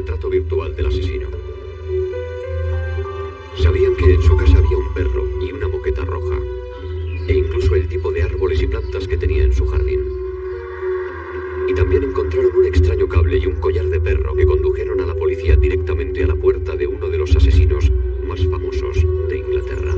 retrato virtual del asesino. Sabían que en su casa había un perro y una moqueta roja, e incluso el tipo de árboles y plantas que tenía en su jardín. Y también encontraron un extraño cable y un collar de perro que condujeron a la policía directamente a la puerta de uno de los asesinos más famosos de Inglaterra.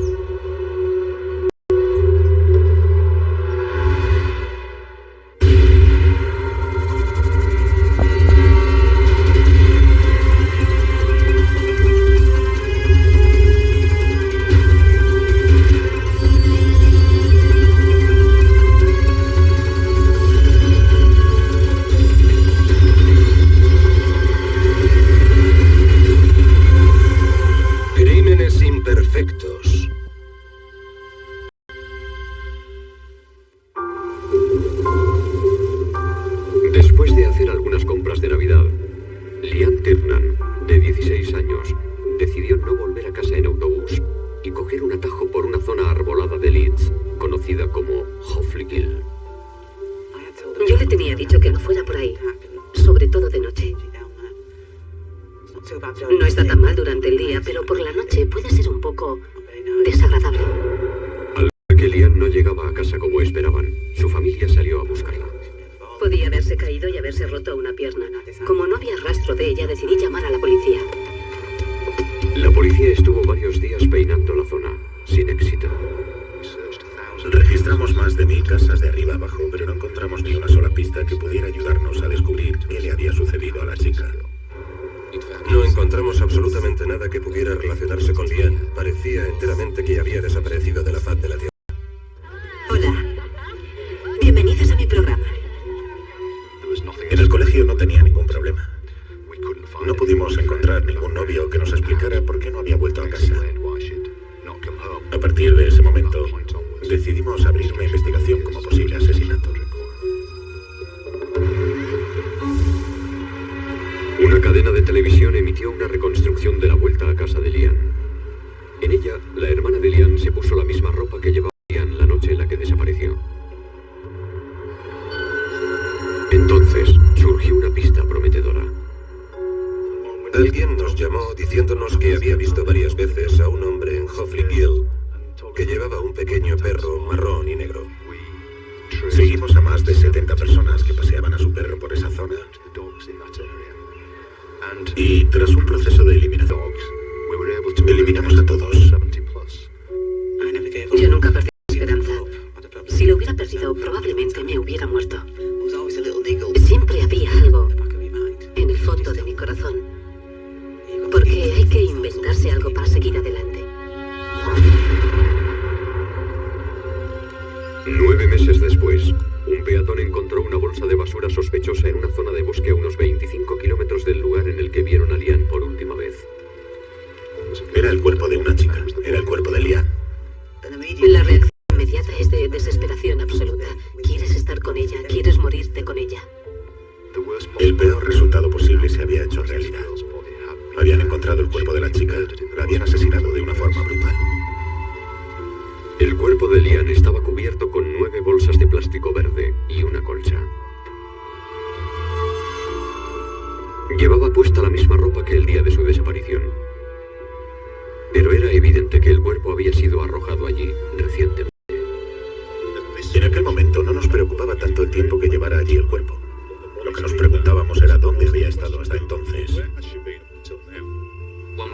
Después de hacer algunas compras de Navidad, Liam Tiernan, de 16 años, decidió no volver a casa en autobús y coger un atajo por una zona arbolada de Leeds, conocida como Hoffley Hill. Yo le tenía dicho que no fuera por ahí, sobre todo de noche. No está tan mal durante el día, pero por la noche puede ser un poco desagradable. Al ver que Liam no llegaba a casa como esperaban, su familia salió a buscarla. Podía haberse caído y haberse roto una pierna. Como no había rastro de ella, decidí llamar a la policía. La policía estuvo varios días peinando la zona, sin éxito. Registramos más de 1000 casas de arriba abajo, pero no encontramos ni una sola pista que pudiera ayudarnos a descubrir qué le había sucedido a la chica. No encontramos absolutamente nada que pudiera relacionarse con Liam. Parecía enteramente que había desaparecido de la faz de la tierra. Hola. Bienvenidos a mi programa. En el colegio no tenía ningún problema. No pudimos encontrar ningún novio que nos explicara por qué no había vuelto a casa. A partir de ese momento, decidimos abrir una investigación como posible asesinato. Una cadena de televisión emitió una reconstrucción de la vuelta a casa de Liam. En ella, la hermana de Liam se puso la misma ropa que llevaba Liam la noche en la que desapareció. Entonces, surgió una pista prometedora. Alguien nos llamó diciéndonos que había visto varias veces a un hombre en Hoffley Hill que llevaba un pequeño perro marrón y negro. Seguimos a más de 70 personas que paseaban a su perro por esa zona. Y tras un proceso de eliminación, eliminamos a todos. Yo nunca perdí la esperanza. Si lo hubiera perdido, probablemente me hubiera muerto. Siempre había algo en el fondo de mi corazón. Porque hay que inventarse algo para seguir adelante. 9 meses después, un peatón encontró una bolsa de basura sospechosa en una zona de bosque a unos 25 kilómetros del lugar en el que vieron a Liam por última vez. Era el cuerpo de una chica. Era el cuerpo de Liam. La reacción inmediata es de desesperación absoluta. Quieres estar con ella, quieres morirte con ella. El peor resultado posible se había hecho realidad. Habían encontrado el cuerpo de la chica. La habían asesinado de una forma brutal. El cuerpo de Liam estaba cubierto con 9 bolsas de plástico verde y una colcha. Llevaba puesta la misma ropa que el día de su desaparición. Pero era evidente que el cuerpo había sido arrojado allí recientemente. En aquel momento no nos preocupaba tanto el tiempo que llevara allí el cuerpo. Lo que nos preguntábamos era dónde había estado hasta entonces.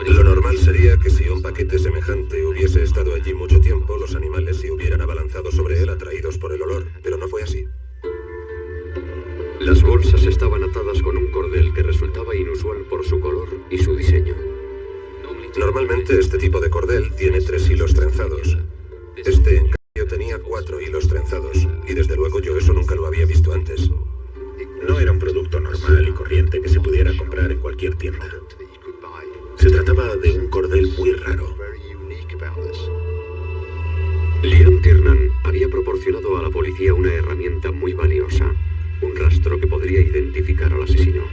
Lo normal sería que si un paquete semejante hubiese estado allí mucho tiempo, los animales se hubieran abalanzado sobre él atraídos por el olor, pero no fue así. Las bolsas estaban atadas con un cordel que resultaba inusual por su color y su diseño. Normalmente este tipo de cordel tiene 3 hilos trenzados. Este, en cambio, tenía 4 hilos trenzados, y desde luego yo eso nunca lo había visto antes. No era un producto normal y corriente que se pudiera comprar en cualquier tienda. Se trataba de un cordel muy raro. Liam Tiernan había proporcionado a la policía una herramienta muy valiosa, un rastro que podría identificar al asesino.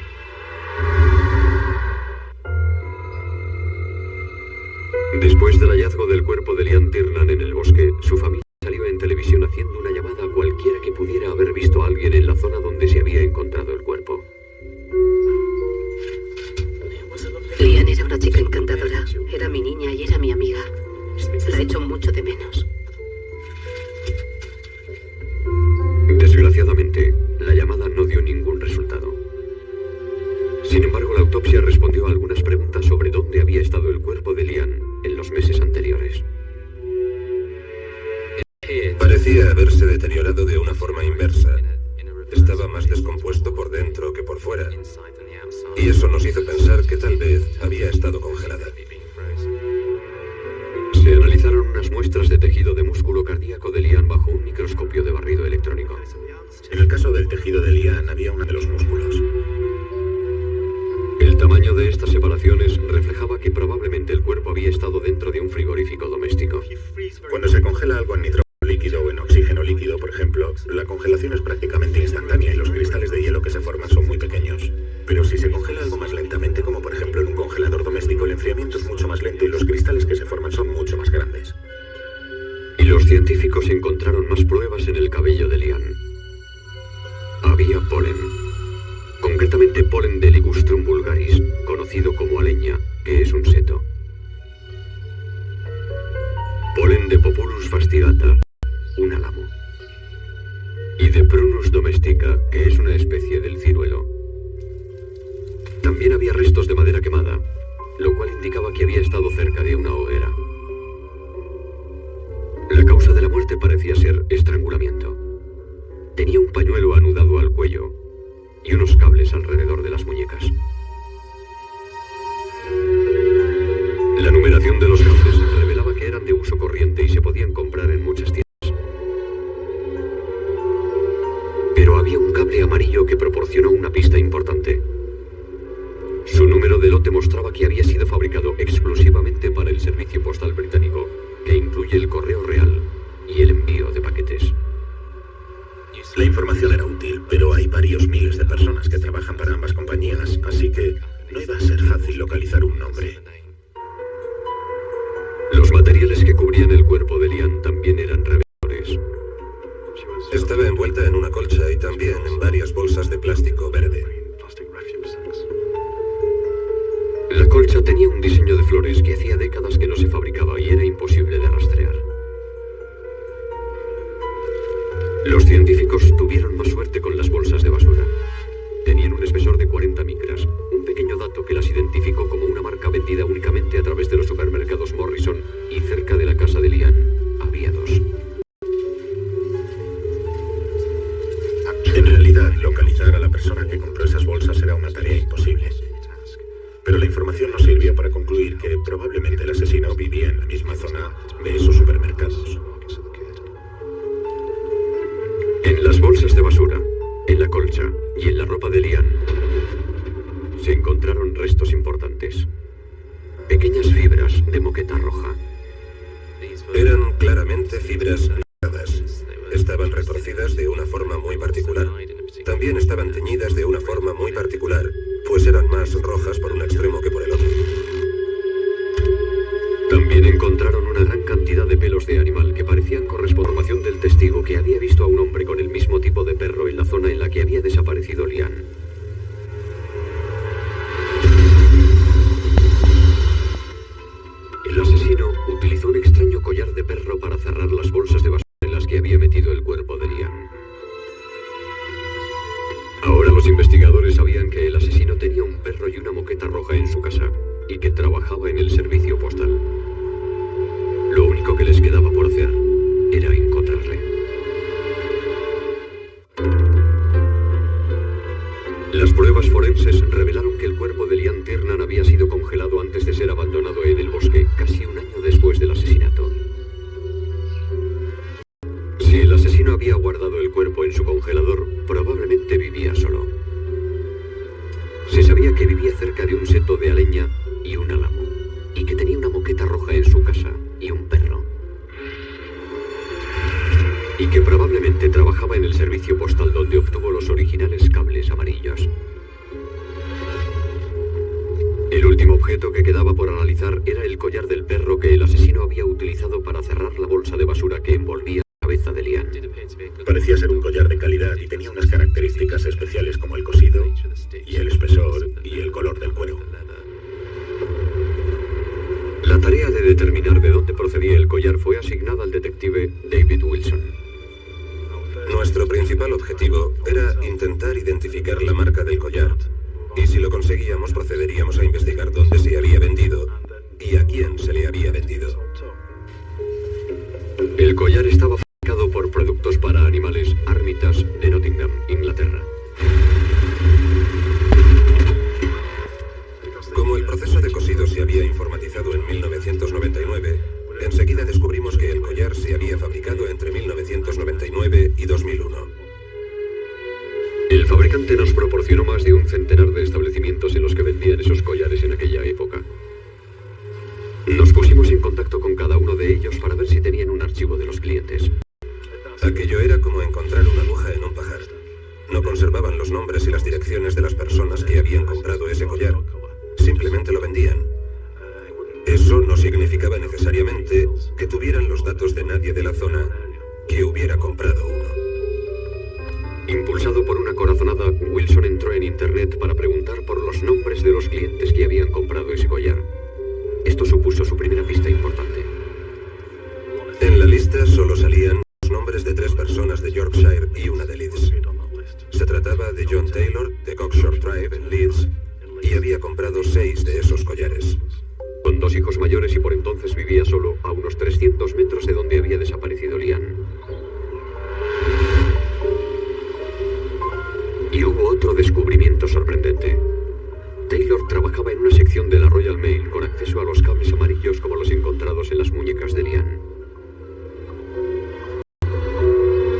Después del hallazgo del cuerpo de Liam Tiernan en el bosque, su familia salió en televisión haciendo una llamada a cualquiera que pudiera haber visto a alguien en la zona donde se había encontrado el cuerpo. parecía haberse deteriorado de una forma inversa. Estaba más descompuesto por dentro que por fuera. Y eso nos hizo pensar que tal vez había estado congelada. Se analizaron unas muestras de tejido de músculo cardíaco de Lian bajo un microscopio de barrido electrónico. En el caso del tejido de Lian había uno de los músculos. El tamaño de estas separaciones reflejaba que probablemente el cuerpo había estado dentro de un frigorífico doméstico. Cuando se congela algo en nitrógeno líquido o en oxígeno líquido, por ejemplo, la congelación es prácticamente instantánea y los cristales de hielo que se forman son muy pequeños. Pero si se congela algo más lentamente, como por ejemplo en un congelador doméstico, el enfriamiento es mucho más lento y los cristales que se forman son mucho más grandes. Y los científicos encontraron más pruebas en el cabello de Lian. Había polen. Concretamente polen de Ligustrum vulgaris, conocido como aleña, que es un seto. Polen de Populus fastigata, un álamo. Y de Prunus domestica, que es una especie del ciruelo. También había restos de madera quemada, lo cual indicaba que había estado cerca de una hoguera. La causa de la muerte parecía ser estrangulamiento. Tenía un pañuelo anudado al cuello y unos cables alrededor de las muñecas. La numeración de los cables revelaba que eran de uso corriente y se podían comprar en muchas tiendas. Pero había un cable amarillo que proporcionó una pista importante. Su número de lote mostraba que había sido fabricado exclusivamente para el servicio postal británico, que incluye el correo real y el envío de paquetes. La información era útil, pero hay varios miles de personas que trabajan para ambas compañías, así que no iba a ser fácil localizar un nombre. Los materiales que cubrían el cuerpo de Lian también eran reveladores. Estaba envuelta en una colcha y también en varias bolsas de plástico verde. La colcha tenía un diseño de flores que hacía décadas que no se fabricaba y era imposible de rastrear. Los científicos tuvieron más suerte con las bolsas de basura. Tenían un espesor de 40 micras, un pequeño dato que las identificó como una marca vendida únicamente a través de los supermercados Morrison, y cerca de la casa de Lian había dos. En realidad, localizar a la persona que compró esas bolsas era una tarea imposible. Pero la información nos sirvió para concluir que probablemente el asesino vivía en la misma zona de esos supermercados. En las bolsas de basura, en la colcha y en la ropa de Lian se encontraron restos importantes. Pequeñas fibras de moqueta roja. Eran claramente fibras ligadas. Estaban retorcidas de una forma muy particular. También estaban teñidas de una forma muy particular, pues eran más rojas por un extremo que por el otro. También encontraron una gran cantidad de pelos de animal que parecían corresponder a la información del testigo que había visto a un hombre con el mismo tipo de perro en la zona en la que había desaparecido Lian. El asesino utilizó un extraño collar de perro para cerrar las bolsas de basura en las que había metido el cuerpo de Lian. Ahora los investigadores sabían que el asesino tenía un perro y una moqueta roja en su casa y que trabajaba en el servicio postal. Lo único que les quedaba por hacer era encontrarle. Las pruebas forenses revelaron que el cuerpo de Lian Tiernan había sido congelado antes de ser abandonado en el bosque, casi un año después del asesinato. Si el asesino había guardado el cuerpo en su congelador, probablemente vivía solo. Se sabía que vivía cerca de un seto de aleña y un álamo, y que tenía una moqueta roja en su casa y un perro. Y que probablemente trabajaba en el servicio postal donde obtuvo los originales cables amarillos. El último objeto que quedaba por analizar era el collar del perro que el asesino había utilizado para cerrar la bolsa de basura que envolvía la cabeza de Lian. Parecía ser un collar de calidad y tenía unas características especiales como el cosido y el espesor y el color del cuero. La tarea de determinar de dónde procedía el collar fue asignada al detective David Wilson. Nuestro principal objetivo era intentar identificar la marca del collar. Y si lo conseguíamos, procederíamos a investigar dónde se había vendido y a quién se le había vendido. El collar estaba fabricado por productos para animales Armitage de Nottingham, Inglaterra. Como el proceso de cosido se había informatizado en 1999, enseguida descubrimos que el collar se había fabricado entre 1999 y 2001. El fabricante nos proporcionó más de un centenar de establecimientos en los que vendían esos collares en aquella época. Nos pusimos en contacto con cada uno de ellos para ver si tenían un archivo de los clientes. Aquello era como encontrar una aguja en un pajar. No conservaban los nombres y las direcciones de las personas que habían comprado ese collar. Simplemente lo vendían. Eso no significaba necesariamente que tuvieran los datos de nadie de la zona que hubiera comprado uno. Impulsado por una corazonada, Wilson entró en internet para preguntar por los nombres de los clientes que habían comprado ese collar. Esto supuso su primera pista importante. En la lista solo salían los nombres de 3 personas de Yorkshire y una de Leeds. Se trataba de John Taylor, de Cockshore Drive en Leeds, y había comprado 6 de esos collares. Con 2 hijos mayores y por entonces vivía solo a unos 300 metros de donde había desaparecido Lian. Y hubo otro descubrimiento sorprendente. Taylor trabajaba en una sección de la Royal Mail con acceso a los cables amarillos como los encontrados en las muñecas de Lian.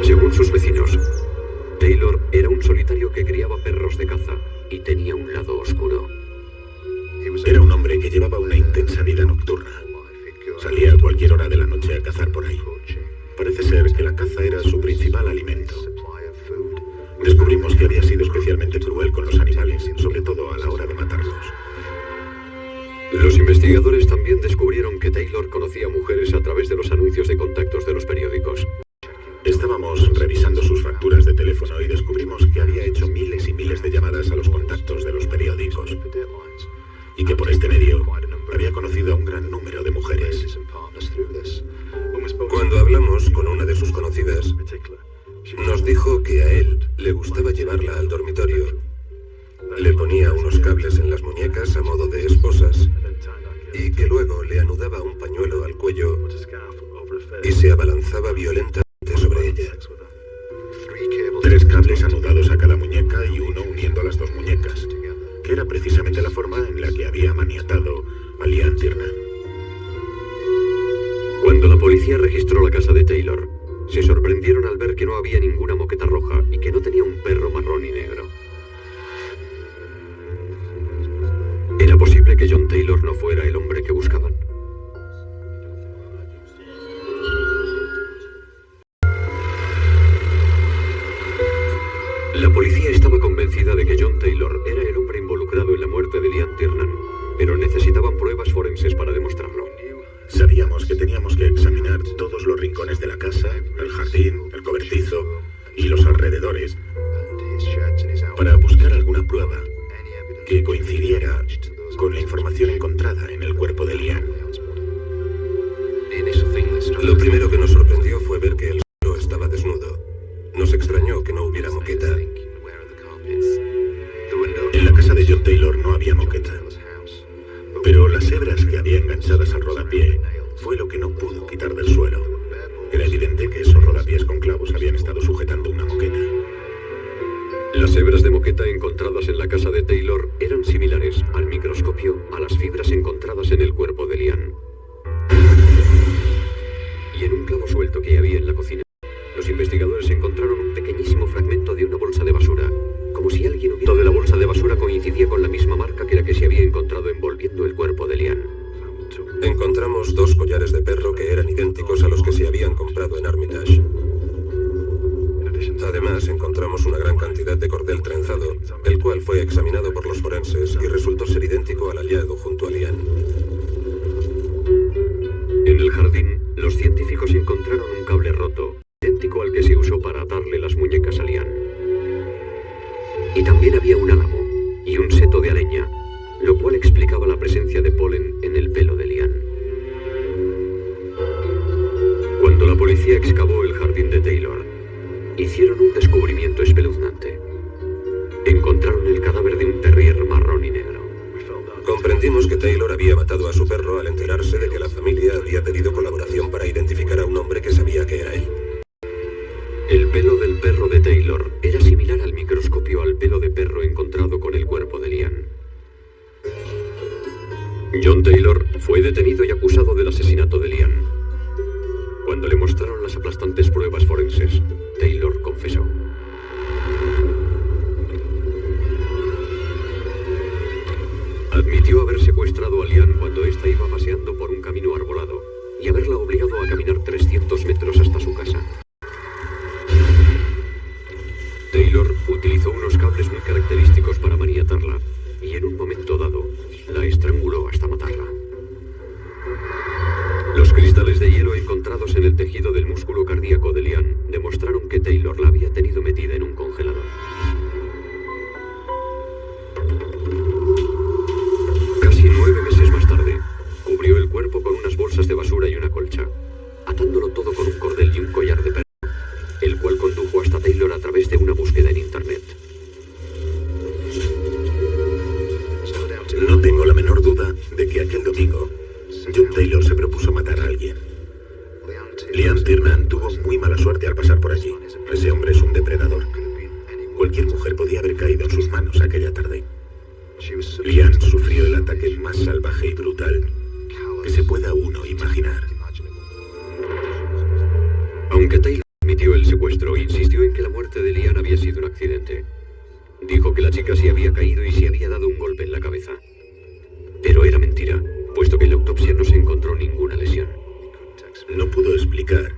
Según sus vecinos, Taylor era un solitario que criaba perros de caza y tenía un lado oscuro. Era un hombre que llevaba una intensa vida nocturna. Salía a cualquier hora de la noche a cazar por ahí. Parece ser que la caza era su principal alimento. Descubrimos que había sido especialmente cruel con los animales, sobre todo a la hora de matarlos. Los investigadores también descubrieron que Taylor conocía mujeres a través de los anuncios de contactos de los periódicos. Estábamos revisando sus facturas de teléfono y descubrimos que había hecho miles y miles de llamadas a los contactos de los periódicos. Y que por este medio había conocido a un gran número de mujeres. Cuando hablamos con una de sus conocidas, nos dijo que a él le gustaba llevarla al dormitorio. Le ponía unos cables en las muñecas a modo de esposas y que luego le anudaba un pañuelo al cuello y se abalanzaba violentamente sobre ella. 3 cables anudados a cada muñeca y uno uniendo las 2 muñecas, que era precisamente la forma en la que había maniatado a Lian Tiernan. Cuando la policía registró la casa de Taylor, se sorprendieron al ver que no había ninguna moqueta roja y que no tenía un perro marrón y negro. ¿Era posible que John Taylor no fuera el hombre que buscaban? La policía estaba convencida de que John Taylor era el hombre involucrado en la muerte de Lian Tiernan, pero necesitaban pruebas forenses para demostrarlo. Sabíamos que teníamos que examinar todos los rincones de la casa, el jardín, el cobertizo y los alrededores para buscar alguna prueba que coincidiera con la información encontrada en el cuerpo de Lian. Lo primero que nos sorprendió fue ver que el suelo estaba desnudo. Nos extrañó que no hubiera moqueta. En la casa de John Taylor no había moqueta, pero las hebras que había enganchadas al rodapié fue lo que no pudo quitar del suelo. Era evidente que esos rodapiés con clavos habían estado sujetando una moqueta. Las hebras de moqueta encontradas en la casa de Taylor eran similares al microscopio a las fibras encontradas en el cuerpo de Lian. Y en un clavo suelto que había en la cocina, los investigadores encontraron un pequeñísimo fragmento de una bolsa de basura, como si alguien hubiera... de la bolsa de basura coincidía con la misma marca que la que se había encontrado envolviendo el cuerpo de Lian. Encontramos 2 collares de perro que eran idénticos a los que se habían comprado en Armitage. Además, encontramos una gran cantidad de cordel trenzado, el cual fue examinado por los forenses y resultó ser idéntico al hallado junto a Lian. En el jardín, los científicos encontraron un cable roto, idéntico al que se usó para atarle las muñecas a Lian. Y también había un álamo y un seto de leña, lo cual explicaba la presencia de polen en el pelo de Lian. Cuando la policía excavó el jardín de Taylor, hicieron un descubrimiento espeluznante. Encontraron el cadáver de un terrier marrón y negro. Comprendimos que Taylor había matado a su perro al enterarse de que la familia había pedido colaboración para identificar a un hombre que sabía que era él. pelo del perro de Taylor era similar al microscopio al pelo de perro encontrado con el cuerpo de Lian. John Taylor fue detenido y acusado del asesinato de Lian. Cuando le mostraron las aplastantes pruebas forenses, Taylor confesó. Admitió haber secuestrado a Lian cuando ésta iba paseando por un camino arbolado y haberla obligado a caminar 300 metros hasta su casa. Taylor utilizó unos cables muy característicos para maniatarla y en un momento dado la estranguló hasta matarla. Los cristales de hielo encontrados en el tejido del músculo cardíaco de Lian demostraron que Taylor la había tenido metida en un congelador. Casi 9 meses más tarde, cubrió el cuerpo con unas bolsas de basura y una colcha, atándolo todo con un cordel y un collar de perro, el cual condujo hasta Taylor a través de una búsqueda en Internet. No tengo la menor duda de que aquel domingo John Taylor se propuso matar a alguien. Lian Tiernan tuvo muy mala suerte al pasar por allí. Ese hombre es un depredador. Cualquier mujer podía haber caído en sus manos aquella tarde. Lian sufrió el ataque más salvaje y brutal que se pueda uno imaginar. Aunque Taylor admitió el secuestro, insistió en que la muerte de Lian había sido un accidente. Dijo que la chica se había caído y se había dado un golpe en la cabeza. Pero era mentira, puesto que en la autopsia no se encontró ninguna lesión. No pudo explicar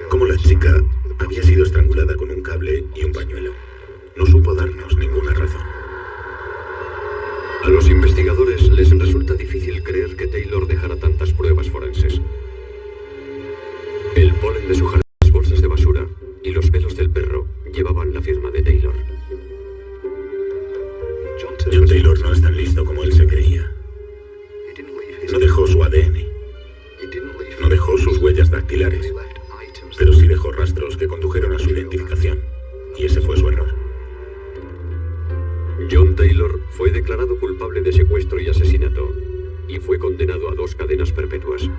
cómo la chica había sido estrangulada con un cable y un pañuelo. No supo darnos ninguna razón. A los investigadores les resulta difícil creer que Taylor dejara tantas pruebas forenses. El polen de su jardín, las bolsas de basura y los pelos del perro llevaban la firma de Taylor. John Taylor no es tan listo como él se creía. No dejó su ADN. No dejó sus huellas dactilares. Pero sí dejó rastros que condujeron a su identificación. Y ese fue su error. John Taylor fue declarado culpable de secuestro y asesinato y fue condenado a 2 cadenas perpetuas.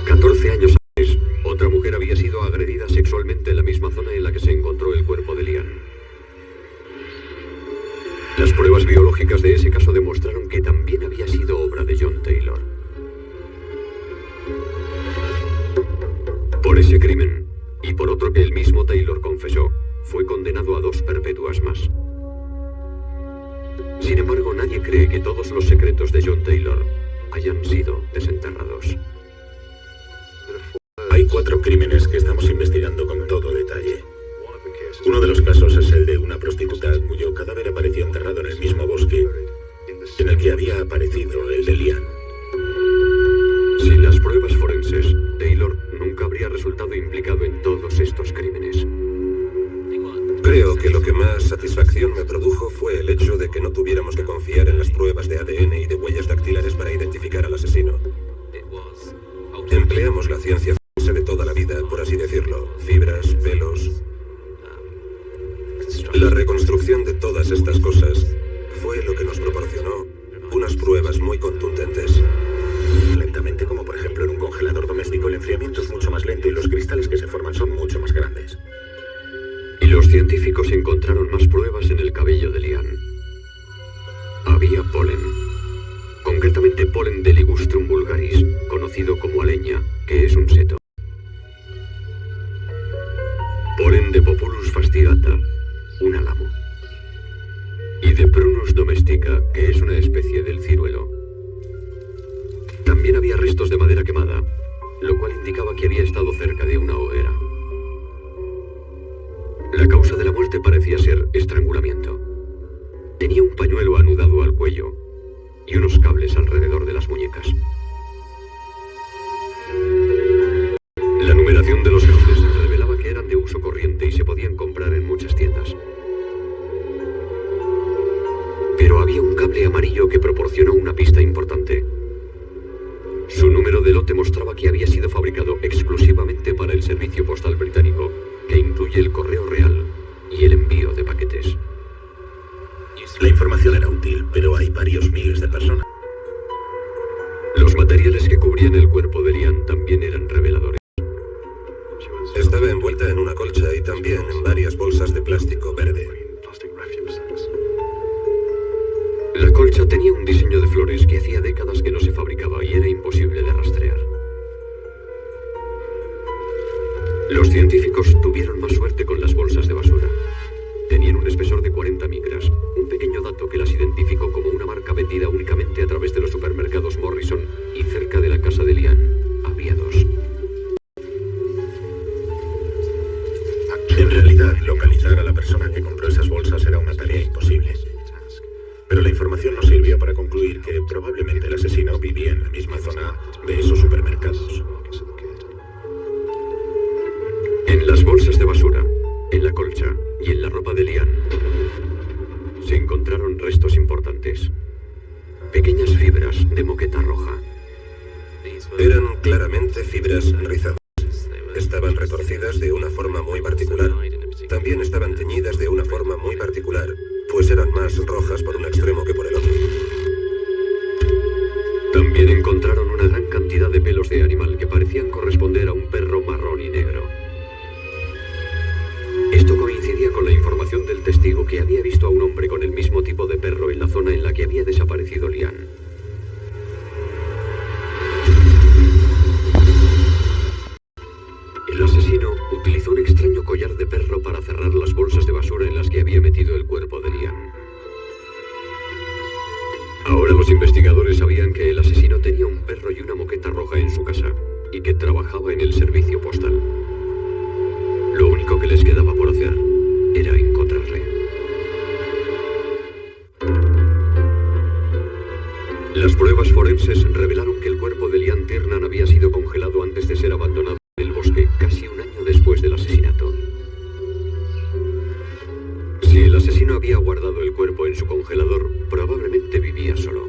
14 años antes, otra mujer había sido agredida sexualmente en la misma zona en la que se encontró el cuerpo de Lian. Las pruebas biológicas de ese caso demostraron que también había sido obra de John Taylor. Por ese crimen, y por otro que el mismo Taylor confesó, fue condenado a 2 perpetuas más. Sin embargo, nadie cree que todos los secretos de John Taylor hayan sido desenterrados. Hay 4 crímenes que estamos investigando con todo detalle. Uno de los casos es el de una prostituta cuyo cadáver apareció enterrado en el mismo bosque en el que había aparecido el de Lian. Sin las pruebas forenses, Taylor nunca habría resultado implicado en todos estos crímenes. Creo que lo que más satisfacción me produjo fue el hecho de que no tuviéramos que confiar en las pruebas de ADN y de huellas dactilares para identificar al asesino. Empleamos la ciencia forense de toda la vida, por así decirlo, fibras, pelos. La reconstrucción de todas estas cosas fue lo que nos proporcionó unas pruebas muy contundentes. Lentamente, como por ejemplo en un congelador doméstico, el enfriamiento es mucho más lento y los cristales que se forman son mucho más grandes. Y los científicos encontraron más pruebas en el cabello de Lian. Había polen. Concretamente polen de Ligustrum vulgaris, conocido como aleña, que es un seto. Polen de Populus fastigata, un álamo. Y de Prunus domestica, que es una especie del ciruelo. También había restos de madera quemada, lo cual indicaba que había estado cerca de una hoguera. La causa de la muerte parecía ser estrangulamiento. Tenía un pañuelo anudado al cuello y unos cables alrededor de las muñecas. La numeración de los cables revelaba que eran de uso corriente y se podían comprar en muchas tiendas. Pero había un cable amarillo que proporcionó una pista importante. Su número de lote mostraba que había sido fabricado exclusivamente para el servicio postal británico, que incluye el correo real y el envío de paquetes. La información era útil, pero hay varios miles de personas. Los materiales que cubrían el cuerpo de Lian también eran reveladores. también en varias bolsas de plástico verde. La colcha tenía un diseño de flores que hacía décadas que no se fabricaba y era imposible de rastrear. Los científicos tuvieron más suerte con las bolsas de basura. Tenían un espesor de 40 micras, un pequeño dato que las identificó como una marca vendida únicamente a través de los supermercados Morrison, y cerca de la casa de Lian había dos. En realidad, localizar a la persona que compró esas bolsas era una tarea imposible. Pero la información nos sirvió para concluir que probablemente el asesino vivía en la misma zona de esos supermercados. En las bolsas de basura, en la colcha y en la ropa de Lian se encontraron restos importantes. Pequeñas fibras de moqueta roja. Eran claramente fibras rizadas. Estaban retorcidas de una forma muy particular. También estaban teñidas de una forma muy particular, pues eran más rojas por un extremo que por el otro. También encontraron una gran cantidad de pelos de animal que parecían corresponder a un perro marrón y negro. Esto coincidía con la información del testigo que había visto a un hombre con el mismo tipo de perro en la zona en la que había desaparecido Lian. El asesino utilizó un extraño collar de perro para cerrar las bolsas de basura en las que había metido el cuerpo de Lian. Ahora los investigadores sabían que el asesino tenía un perro y una moqueta roja en su casa, y que trabajaba en el servicio postal. Lo único que les quedaba por hacer era encontrarle. Las pruebas forenses revelaron que el cuerpo de Lian Tiernan había sido congelado antes de ser abandonado en el bosque casi un año después del asesinato. Si el asesino había guardado el cuerpo en su congelador, probablemente vivía solo.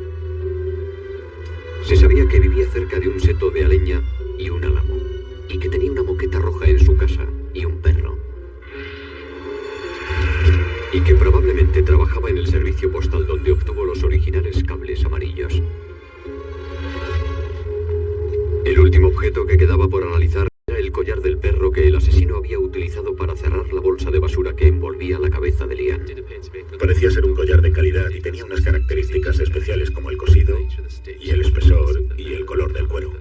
Se sabía que vivía cerca de un seto de aleña y un álamo, y que tenía una moqueta roja en su casa y un perro. Y que probablemente trabajaba en el servicio postal donde obtuvo los originales cables amarillos. El último objeto que quedaba por analizar era el collar del perro que el asesino había utilizado para cerrar la bolsa de basura que envolvía la cabeza de Lian. Parecía ser un collar de calidad y tenía unas características especiales como el cosido y el espesor y el color del cuero.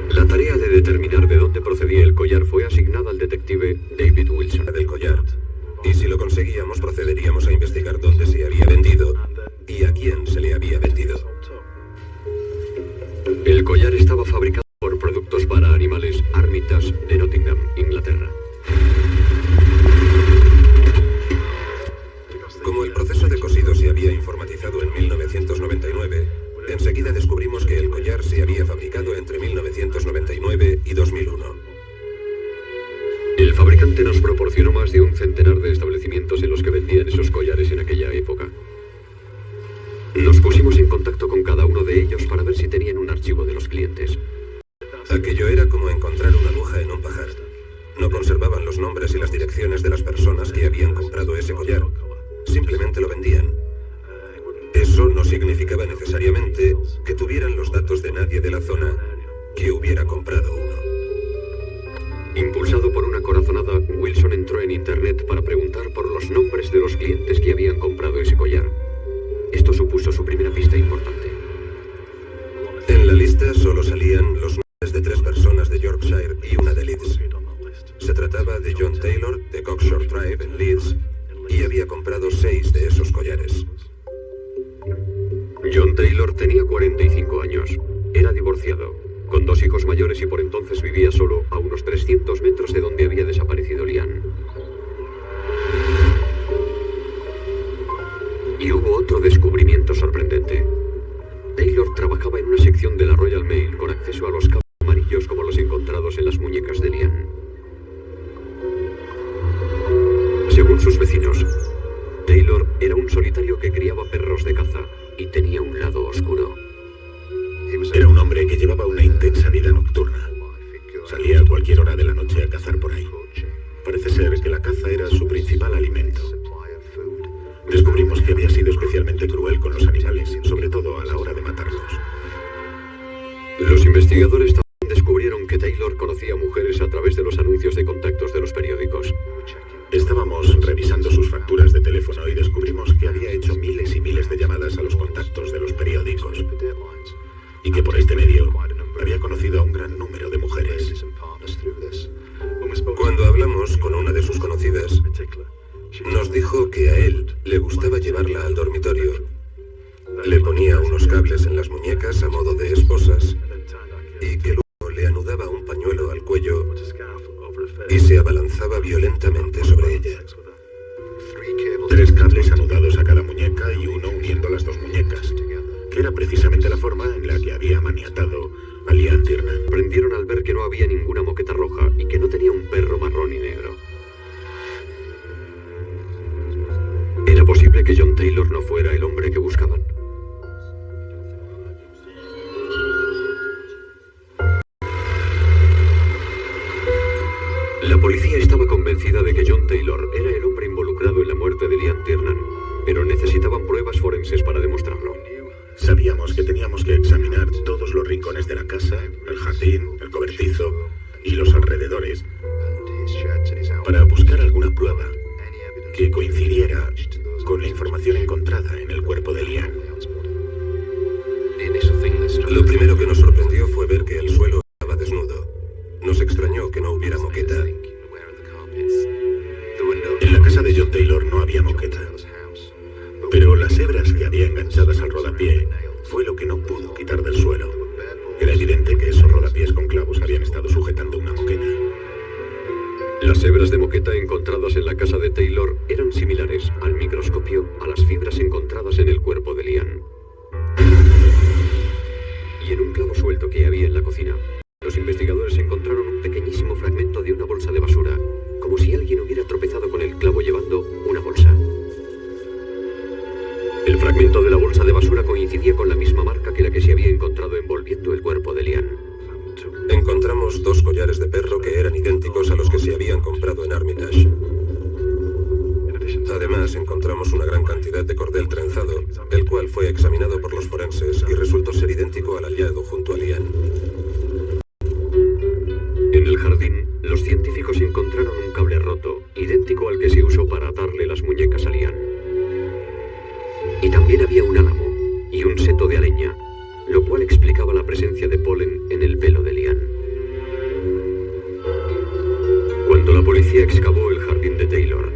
La tarea de determinar de dónde procedía el collar fue asignada al detective David Wilson. Del collar. Y si lo conseguíamos, procederíamos a investigar dónde se había vendido y a quién se le había vendido. El collar estaba fabricado por Productos para Animales Armitage de Nottingham, Inglaterra. Como el proceso de cosido se había informatizado en 1999, enseguida descubrimos que el collar se había fabricado entre 1999 y 2001. El fabricante nos proporcionó más de un centenar de establecimientos en los que vendían esos collares en aquella época. Nos pusimos en contacto con cada uno de ellos para ver si tenían un archivo de los clientes. Aquello era como encontrar una aguja en un pajar. No conservaban los nombres y las direcciones de las personas que habían comprado ese collar. Simplemente lo vendían. Eso no significaba necesariamente que tuvieran los datos de nadie de la zona que hubiera comprado uno. Impulsado por una corazonada, Wilson entró en internet para preguntar por los nombres de los clientes que habían comprado ese collar. Esto supuso su primera pista importante. En la lista solo salían los nombres de 3 personas de Yorkshire y una de Leeds. Se trataba de John Taylor, de Cockshore Drive en Leeds, y había comprado 6 de esos collares. John Taylor tenía 45 años. Era divorciado, con 2 hijos mayores y por entonces vivía solo a unos 300 metros de donde había desaparecido Lian. Y hubo otro descubrimiento sorprendente. Taylor trabajaba en una sección de la Royal Mail con acceso a los cables amarillos como los encontrados en las muñecas de Lian. Según sus vecinos, Taylor era un solitario que criaba perros de caza y tenía un lado oscuro. Era un hombre que llevaba una intensa vida nocturna. Salía a cualquier hora de la noche a cazar por ahí. Parece ser que la caza era su principal alimento. Descubrimos que había sido especialmente cruel con los animales, sobre todo a la hora de matarlos. Los investigadores también descubrieron que Taylor conocía mujeres a través de los anuncios de contactos de los periódicos. Estábamos revisando sus facturas de teléfono y descubrimos que había hecho miles y miles de llamadas a los contactos de los periódicos y que por este medio había conocido a un gran número de mujeres. Cuando hablamos con una de sus conocidas, nos dijo que a él le gustaba llevarla al dormitorio. Le ponía unos cables en las muñecas a modo de esposas y que luego le anudaba un pañuelo al cuello y se abalanzaba violentamente sobre ella. 3 cables anudados a cada muñeca y uno uniendo las 2 muñecas, que era precisamente la forma en la que había maniatado a Liam Tiernan. Prendieron al ver que no había ninguna moqueta roja y que no tenía un perro marrón y negro. ¿Era posible que John Taylor no fuera el hombre que buscaban? La policía estaba convencida de que John Taylor era el hombre involucrado en la muerte de Liam Tiernan, pero necesitaban pruebas forenses para demostrarlo. Sabíamos que teníamos que examinar todos los rincones de la casa, el jardín, el cobertizo y los alrededores para buscar alguna prueba que coincidiera con la información encontrada en el cuerpo de Liam. Lo primero que nos sorprendió fue ver que el suelo estaba desnudo. Nos extrañó que no hubiera moqueta. En la casa de John Taylor no había moqueta, pero las hebras que había enganchadas al rodapié fue lo que no pudo quitar del suelo. Era evidente que esos rodapiés con clavos habían estado sujetando una moqueta. Las hebras de moqueta encontradas en la casa de Taylor eran similares al microscopio a las fibras encontradas en el cuerpo de Liam. Y en un clavo suelto que había en la cocina, los investigadores encontraron un pequeñísimo fragmento de una bolsa de basura, como si alguien hubiera tropezado con el clavo llevando una bolsa. El fragmento de la bolsa de basura coincidía con la misma marca que la que se había encontrado envolviendo el cuerpo de Liam. Encontramos 2 collares de perro que eran idénticos a los que se habían comprado en Armitage. Además, encontramos una gran cantidad de cordel trenzado, el cual fue examinado por los forenses y resultó ser idéntico al hallado junto a Liam. En el jardín, los científicos encontraron un cable roto, idéntico al que se usó para atarle las muñecas a Liam. Y también había un álamo y un seto de araña, lo cual explicaba la presencia de polen en el pelo de Liam. Cuando la policía excavó el jardín de Taylor,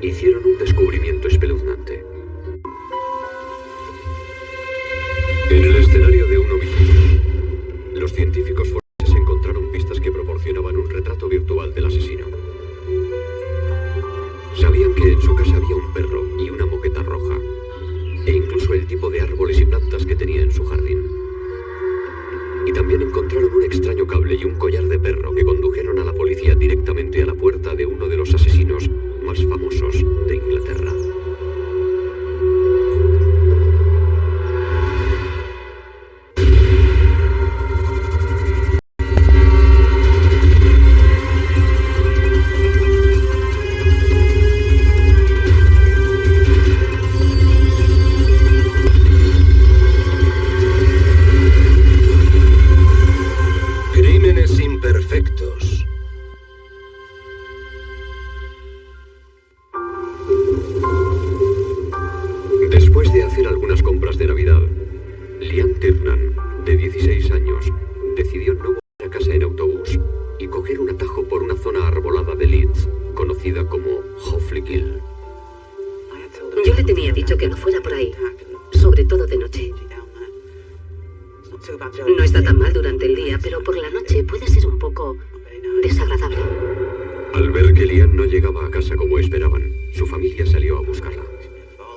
hicieron un descubrimiento espeluznante. En el escenario de un homicidio, los científicos forenses encontraron pistas que proporcionaban un retrato virtual del asesino. Sabían que en su casa había un perro y una moqueta roja, e incluso el tipo de árboles y plantas que tenía en su jardín. Y también encontraron un extraño cable y un collar de perro que condujeron a la policía directamente a la puerta de uno de los asesinos más famosos de Inglaterra. Crímenes imperfectos. Después de hacer algunas compras de Navidad, Liam Tiernan, de 16 años, decidió no volver a casa en autobús y coger un atajo por una zona arbolada de Leeds, conocida como Hoffley Hill. Yo le tenía dicho que no fuera por ahí, sobre todo de noche. No está tan mal durante el día, pero por la noche puede ser un poco desagradable. Al ver que Liam no llegaba a casa como esperaban, su familia salió a buscarla.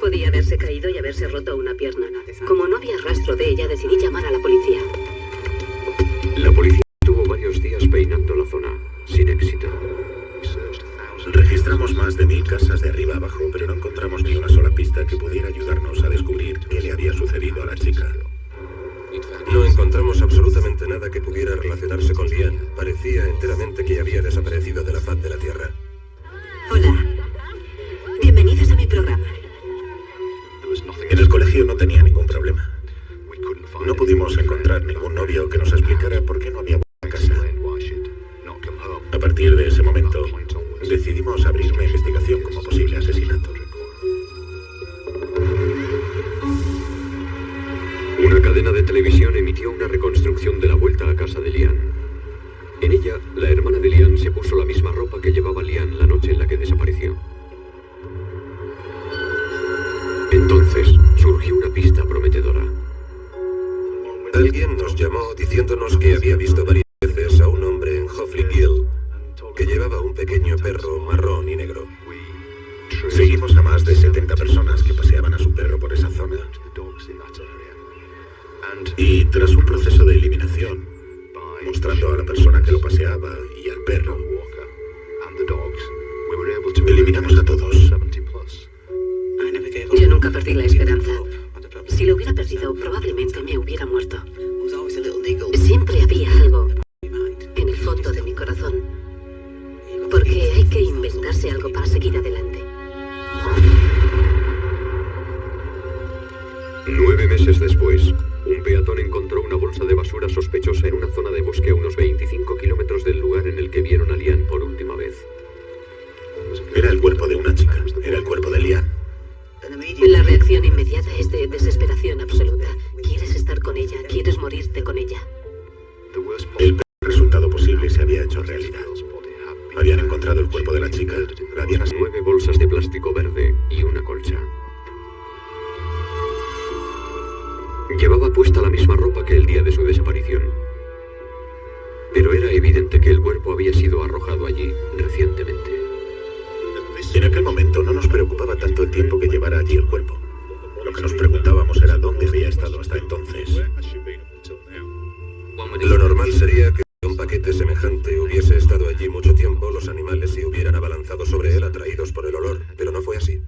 Podía haberse caído y haberse roto una pierna. Como no había rastro de ella, decidí llamar a la policía. La policía estuvo varios días peinando la zona, sin éxito. Registramos más de 1000 casas de arriba abajo, pero no encontramos ni una sola pista que pudiera ayudarnos a descubrir qué le había sucedido a la chica. No encontramos absolutamente nada que pudiera relacionarse con Liam. Parecía enteramente que había desaparecido de la faz de la Tierra. Hola. Bienvenidos a mi programa. En el colegio no tenía ningún problema. No pudimos encontrar ningún novio que nos explicara por qué no había vuelto a casa. había visto varias veces a un hombre en Hoffley Gill que llevaba un pequeño perro marrón y negro. Seguimos a más de 70 personas que paseaban a su perro por esa zona. Y tras un proceso de eliminación, mostrando a la persona que lo paseaba y al perro, eliminamos a todos. Yo nunca perdí la esperanza. Si lo hubiera perdido, probablemente me hubiera muerto. Siempre había algo en el fondo de mi corazón. Porque hay que inventarse algo para seguir adelante. 9 meses después, un peatón encontró una bolsa de basura sospechosa en una zona de bosque a unos 25 kilómetros del lugar en el que vieron a Lian por última vez. Era el cuerpo de una chica. Era el cuerpo de Lian. La reacción inmediata es de desesperación absoluta. Quieres estar con ella, quieres morirte con ella. El peor resultado posible se había hecho realidad. Habían encontrado el cuerpo de la chica, la habían 9 bolsas de plástico verde y una colcha. Llevaba puesta la misma ropa que el día de su desaparición. Pero era evidente que el cuerpo había sido arrojado allí recientemente. En aquel momento no nos preocupaba tanto el tiempo que llevara allí el cuerpo. Lo que nos preguntábamos era dónde había estado hasta entonces. Lo normal sería que si un paquete semejante hubiese estado allí mucho tiempo, los animales se hubieran abalanzado sobre él atraídos por el olor, pero no fue así.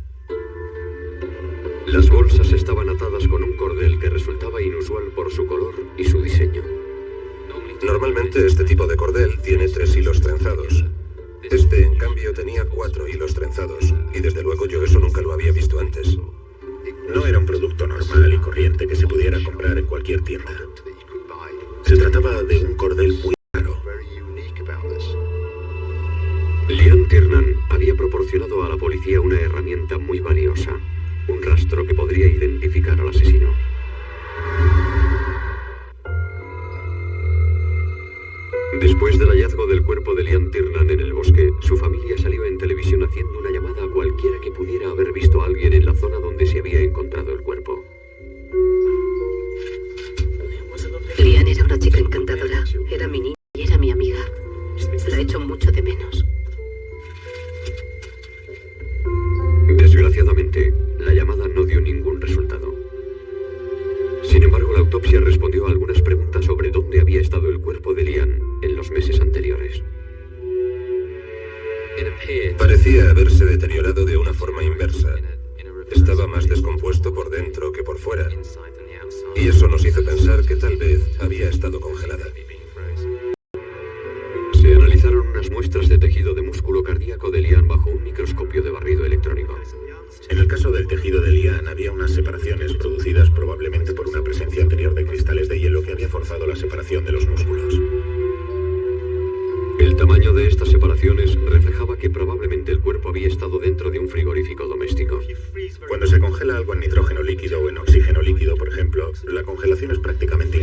Las bolsas estaban atadas con un cordel que resultaba inusual por su color y su diseño. Normalmente este tipo de cordel tiene 3 hilos trenzados. Este, en cambio, tenía 4 hilos trenzados, y desde luego yo eso nunca lo había visto antes. No era un producto normal y corriente que se pudiera comprar en cualquier tienda. Se trataba de un cordel muy raro. Lian Tiernan había proporcionado a la policía una herramienta muy valiosa, un rastro que podría identificar al asesino. Después del hallazgo del cuerpo de Lian Tiernan en el bosque, su familia salió en televisión haciendo una llamada a cualquiera que pudiera haber visto a alguien en la zona donde se había encontrado el cuerpo. Lian era una chica encantadora. Era mi niña y era mi amiga. La echo mucho de menos. Desgraciadamente, la llamada no dio ningún resultado. Sin embargo, la autopsia respondió a algunas preguntas sobre dónde había estado el cuerpo de Lian en los meses anteriores. Parecía haberse deteriorado de una forma inversa. Estaba más descompuesto por dentro que por fuera. Y eso nos hizo pensar que tal vez había estado congelada. Se analizaron unas muestras de tejido de músculo cardíaco de Lian bajo un microscopio de barrido electrónico. En el caso del tejido de Lian había unas separaciones producidas probablemente por una presencia anterior de cristales de hielo que había forzado la separación de los músculos. El tamaño de estas separaciones reflejaba que probablemente el cuerpo había estado dentro de un frigorífico doméstico. Cuando se congela algo en nitrógeno líquido o en oxígeno líquido, por ejemplo, la congelación es prácticamente